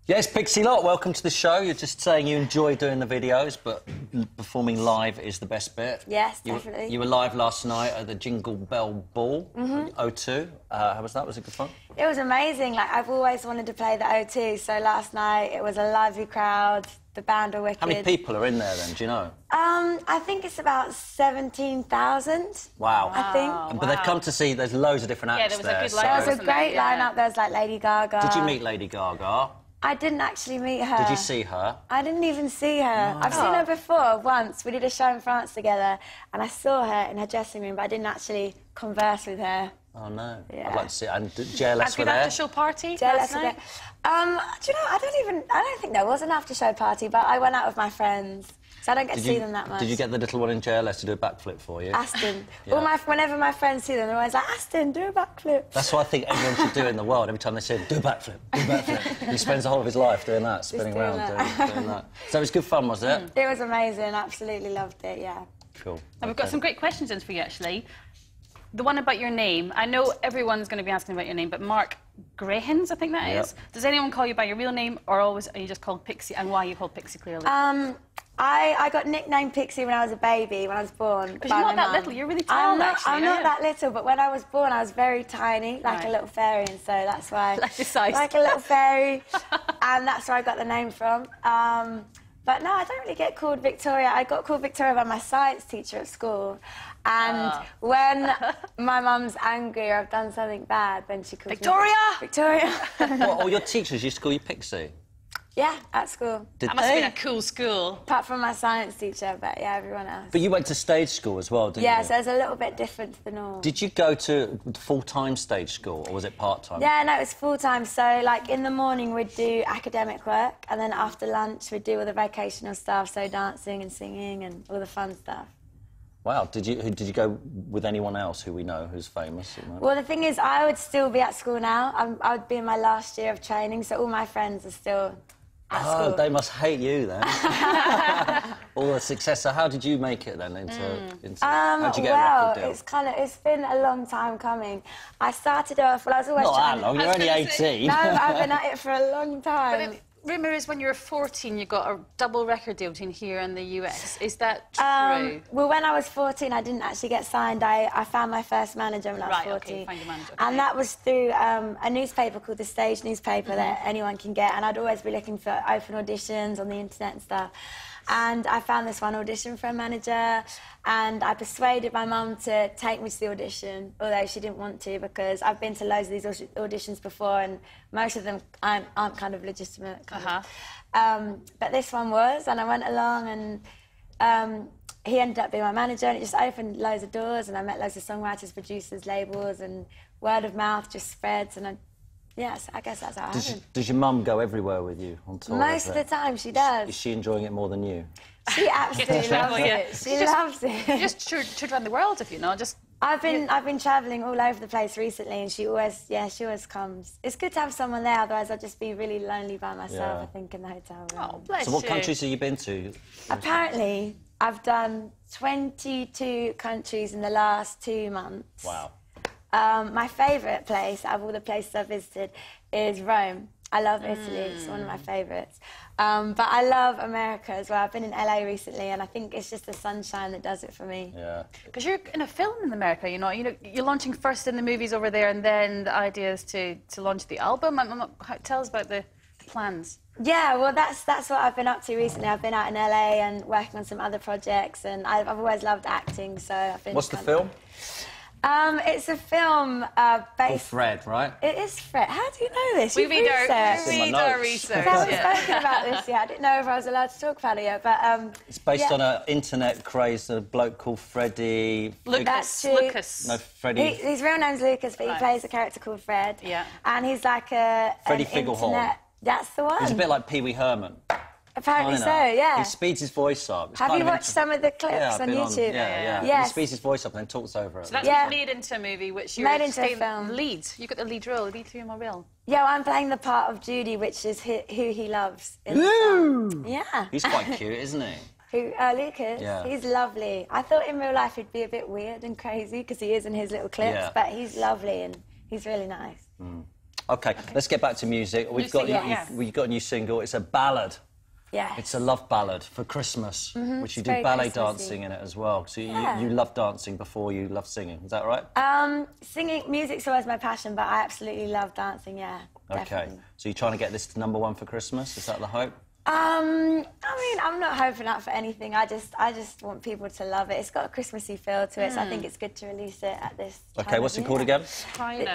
Yes, Pixie Lott, welcome to the show. You're just saying you enjoy doing the videos, but performing live is the best bit. Yes, definitely. You were live last night at the Jingle Bell Ball, O2. How was that? Was it good fun? It was amazing. Like, I've always wanted to play the O2, so last night it was a lively crowd. The band are wicked. How many people are in there then, do you know? I think it's about 17,000. Wow. I think. But they've come to see, there's loads of different acts there. there. There was a great lineup. There was like Lady Gaga. Did you meet Lady Gaga? I didn't actually meet her. Did you see her? I didn't even see her. No. I've seen her before, once. We did a show in France together, and I saw her in her dressing room, but I didn't actually converse with her. Oh, no. Yeah. I'd like to see it. And JLS were there? After-show party JLS were there. Do you know, I don't think there was an after-show party, but I went out with my friends, so I don't get to see them that much. Did you get the little one in JLS to do a backflip for you? Aston. Whenever my friends see them, they're always like, Aston, do a backflip. That's what I think everyone should do in the world. Every time they say, do a backflip, do a backflip. He spends the whole of his life doing that, spinning around, doing that. So it was good fun, was it? It was amazing. Absolutely loved it, yeah. Cool. And we've got some great questions in for you, actually. The one about your name. I know everyone's going to be asking about your name, but Mark Grahens, I think that is. Does anyone call you by your real name, or are you just called Pixie? And why are you called Pixie, clearly? I got nicknamed Pixie when I was a baby, when I was born. Because you're not that little, you're really tall, actually. I'm not that little, but when I was born, I was very tiny, like a little fairy, and so that's why... Like your size. Like a little fairy, and that's where I got the name from. But no, I don't really get called Victoria. I got called Victoria by my science teacher at school. And when my mum's angry or I've done something bad, then she calls Victoria! me Victoria! What, all your teachers used to call you Pixie? Yeah, at school. Did that must have been a cool school. Apart from my science teacher, but yeah, everyone else. But you went to stage school as well, didn't you? Yeah, so it's a little bit different to the norm. Did you go to full-time stage school, or was it part-time? Yeah, no, it was full-time. So, like, in the morning we'd do academic work, and then after lunch we'd do all the vocational stuff, so dancing and singing and all the fun stuff. Wow, did you go with anyone else who we know who's famous? Well, the thing is, I would still be at school now. I would be in my last year of training, so all my friends are still at school. Oh, they must hate you then. All the success. So how did you make it then how did you get a record deal? It's been a long time coming. I started off, I was always Not that long, you're only 18. No, I've been at it for a long time. But rumour is when you were 14, you got a double record deal between here and the US. Is that true? Well, when I was 14, I didn't actually get signed. I found my first manager when I was 14. Okay, find your manager. And that was through a newspaper called The Stage newspaper that anyone can get. And I'd always be looking for open auditions on the internet and stuff. And I found this one audition for a manager, and I persuaded my mum to take me to the audition, although she didn't want to, because I've been to loads of these auditions before, and most of them aren't kind of legitimate. But this one was, and I went along, and he ended up being my manager, and it just opened loads of doors, and I met loads of songwriters, producers, labels, and word of mouth just spreads, and yes, I guess that's how it happened. Does your mum go everywhere with you on tour? Most of the time, she does. Is she enjoying it more than you? She absolutely loves it. She loves it. You just toured around the world, if you know, just... I've been travelling all over the place recently, and she always comes. It's good to have someone there, otherwise I'd just be really lonely by myself, I think, in the hotel room. Oh, bless you. So what countries have you been to? Apparently, I've done 22 countries in the last 2 months. Wow. My favourite place, out of all the places I've visited, is Rome. I love Italy, it's one of my favourites. But I love America as well. I've been in LA recently, and I think it's just the sunshine that does it for me. Yeah. Because you're in a film in America, you know, you're launching first in the movies over there, and then the idea is to launch the album. Tell us about the plans. Yeah, well, that's what I've been up to recently. I've been out in LA and working on some other projects, and I've always loved acting, so I've been... What's the film? It's a film based... Called Fred, right? It is Fred. How do you know this? We read our research. I haven't spoken about this yet. I didn't know if I was allowed to talk about it yet, but... It's based on an internet craze, a bloke called Freddie... Lucas. No, Freddie... His real name's Lucas, but he plays a character called Fred. Yeah. And he's like Freddie an internet... That's the one. He's a bit like Pee Wee Herman. Apparently so, yeah. He speeds his voice up. Have you watched some of the clips on YouTube? Yeah. Yes. He speeds his voice up and then talks over it. So that's made into a movie, which you're made into a film. Lead. You got the lead role, lead through my role. Yeah, well, I'm playing the part of Judy, which is who he loves in the film. Yeah. He's quite cute, isn't he? Who, Lucas? Yeah. He's lovely. I thought in real life he'd be a bit weird and crazy, because he is in his little clips, but he's lovely and he's really nice. OK, let's get back to music. We've got a new single. It's a ballad. Yeah. It's a love ballad for Christmas, which you do ballet dancing in it as well. So you love dancing before you love singing. Is that right? Singing, music's always my passion, but I absolutely love dancing. Yeah. OK. Definitely. So you're trying to get this to #1 for Christmas? Is that the hope? I mean, I'm not hoping up for anything. I just want people to love it. It's got a Christmassy feel to it, so I think it's good to release it at this time. OK, what's it called again?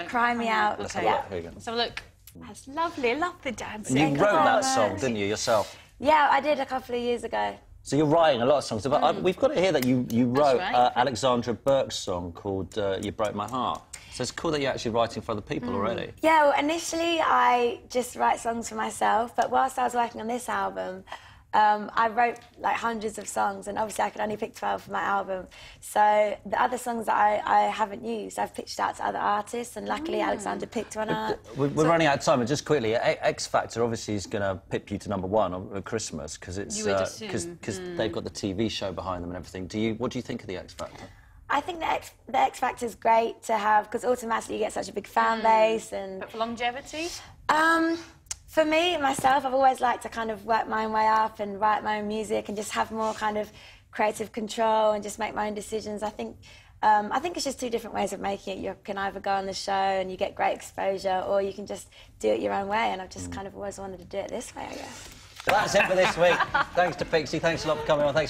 Cry Me Out. Let's have a look. Here you go. So look, that's lovely. I love the dancing. You wrote that song, didn't you, yourself? Yeah, I did a couple of years ago. So you're writing a lot of songs. But we've got to hear that you wrote right. Alexandra Burke's song called You Broke My Heart. So it's cool that you're actually writing for other people already. Yeah, well, initially I just write songs for myself, but whilst I was working on this album, I wrote like hundreds of songs, and obviously I could only pick 12 for my album. So the other songs that I haven't used, I've pitched out to other artists, and luckily Alexandra picked one up. We're running out of time, but just quickly, X Factor obviously is going to pip you to #1 at Christmas because they've got the TV show behind them and everything. What do you think of the X Factor? I think the X Factor is great to have because automatically you get such a big fan base. But for longevity? For me, myself, I've always liked to kind of work my own way up and write my own music and just have more kind of creative control and just make my own decisions. I think it's just two different ways of making it. You can either go on the show and you get great exposure, or you can just do it your own way, and I've just kind of always wanted to do it this way, I guess. Well, that's it for this week. Thanks to Pixie. Thanks a lot for coming on. Thanks for